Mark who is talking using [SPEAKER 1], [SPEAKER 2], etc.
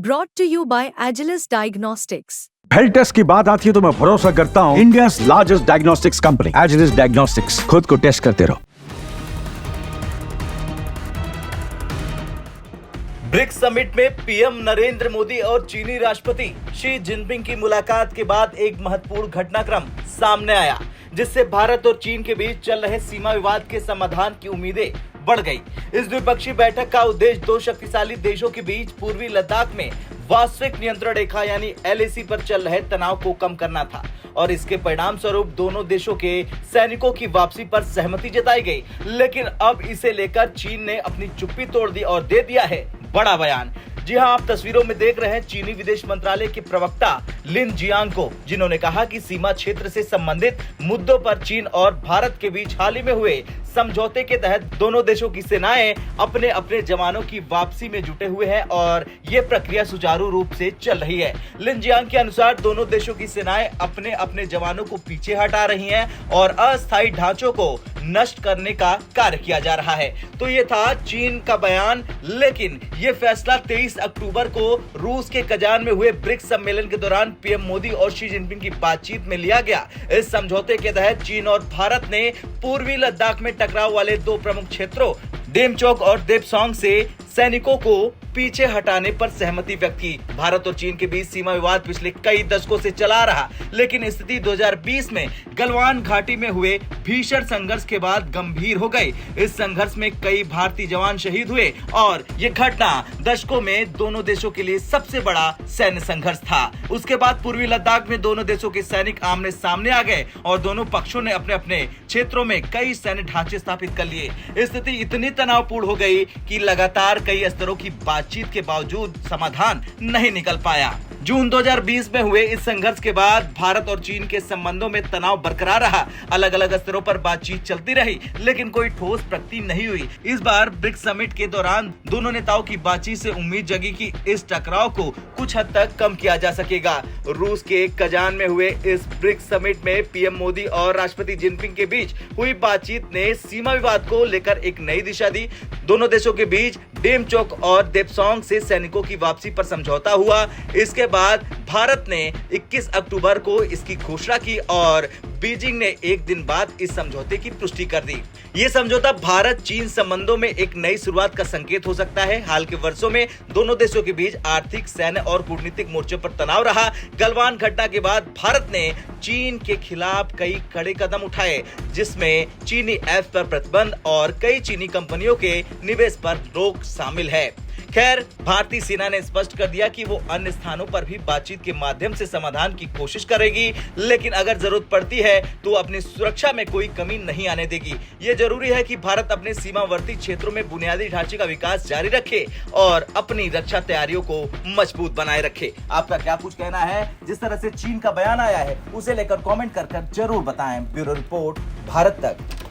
[SPEAKER 1] Brought to you by Agilus Diagnostics.
[SPEAKER 2] Health test की बात आती है तो मैं भरोसा करता हूँ India's largest diagnostics company Agilus Diagnostics. खुद को टेस्ट करते रहो।
[SPEAKER 3] ब्रिक्स समिट में पीएम नरेंद्र मोदी और चीनी राष्ट्रपति शी जिनपिंग की मुलाकात के बाद एक महत्वपूर्ण घटनाक्रम सामने आया, जिससे भारत और चीन के बीच चल रहे सीमा विवाद के समाधान की उम्मीदें बढ़ गई। इस द्विपक्षीय बैठक का उद्देश्य दो शक्तिशाली देशों के बीच पूर्वी लद्दाख में वास्तविक नियंत्रण रेखा यानी एलएसी पर चल रहे तनाव को कम करना था और इसके परिणाम स्वरूप दोनों देशों के सैनिकों की वापसी पर सहमति जताई गई। लेकिन अब इसे लेकर चीन ने अपनी चुप्पी तोड़ दी और दे दिया है बड़ा बयान। जी हां, आप तस्वीरों में देख रहे हैं चीनी विदेश मंत्रालय के प्रवक्ता लिन जियांग को, जिन्होंने कहा कि सीमा क्षेत्र से संबंधित मुद्दों पर चीन और भारत के बीच हाल ही में हुए समझौते के तहत दोनों देशों की सेनाएं अपने अपने जवानों की वापसी में जुटे हुए हैं और ये प्रक्रिया सुचारू रूप से चल रही है। लिन जियांग के अनुसार दोनों देशों की सेनाएं अपने अपने जवानों को पीछे हटा रही हैं और अस्थायी ढांचों को नष्ट करने का कार्य किया जा रहा है। तो ये था चीन का बयान, लेकिन ये फैसला 23 अक्टूबर को रूस के कजान में हुए ब्रिक्स सम्मेलन के दौरान पीएम मोदी और शी जिनपिंग की बातचीत में लिया गया। इस समझौते के तहत चीन और भारत ने पूर्वी लद्दाख में टकराव वाले दो प्रमुख क्षेत्रों डेमचोक और देपसोंग से सैनिकों को पीछे हटाने पर सहमति व्यक्त की। भारत और चीन के बीच सीमा विवाद पिछले कई दशकों से चला रहा, लेकिन स्थिति 2020 में गलवान घाटी में हुए भीषण संघर्ष के बाद गंभीर हो गई। इस संघर्ष में कई भारतीय जवान शहीद हुए और ये घटना दशकों में दोनों देशों के लिए सबसे बड़ा सैन्य संघर्ष था। उसके बाद पूर्वी लद्दाख में दोनों देशों के सैनिक आमने सामने आ गए और दोनों पक्षों ने अपने अपने क्षेत्रों में कई सैन्य ढांचे स्थापित कर लिए। स्थिति इतनी तनावपूर्ण हो गई कि लगातार कई स्तरों की बातचीत के बावजूद समाधान नहीं निकल पाया। जून 2020 में हुए इस संघर्ष के बाद भारत और चीन के संबंधों में तनाव बरकरार रहा। अलग अलग स्तरों पर बातचीत चलती रही, लेकिन कोई ठोस प्रगति नहीं हुई। इस बार ब्रिक्स समिट के दौरान दोनों नेताओं की बातचीत से उम्मीद जगी कि इस टकराव को कुछ हद तक कम किया जा सकेगा। रूस के कजान में हुए इस ब्रिक्स समिट में पीएम मोदी और राष्ट्रपति जिनपिंग के बीच हुई बातचीत ने सीमा विवाद को लेकर एक नई दिशा दी। दोनों देशों के बीच डेमचोक और देपसोंग से सैनिकों की वापसी पर समझौता हुआ। इसके बाद भारत ने 21 अक्टूबर को इसकी घोषणा की और बीजिंग ने एक दिन बाद इस समझौते की पुष्टि कर दी। ये समझौता भारत चीन संबंधों में एक नई शुरुआत का संकेत हो सकता है। हाल के वर्षों में दोनों देशों के बीच आर्थिक, सैन्य और कूटनीतिक मोर्चों पर तनाव रहा। गलवान घटना के बाद भारत ने चीन के खिलाफ कई कड़े कदम उठाए, जिसमें चीनी ऐप पर प्रतिबंध और कई चीनी कंपनियों के निवेश पर रोक शामिल है। खैर, भारतीय सेना ने स्पष्ट कर दिया कि वो अन्य स्थानों पर भी बातचीत के माध्यम से समाधान की कोशिश करेगी, लेकिन अगर जरूरत पड़ती है तो अपनी सुरक्षा में कोई कमी नहीं आने देगी। ये जरूरी है कि भारत अपने सीमावर्ती क्षेत्रों में बुनियादी ढांचे का विकास जारी रखे और अपनी रक्षा तैयारियों को मजबूत बनाए रखे। आपका क्या कुछ कहना है? जिस तरह से चीन का बयान आया है उसे लेकर कमेंट कर जरूर बताएं। ब्यूरो रिपोर्ट, भारत तक।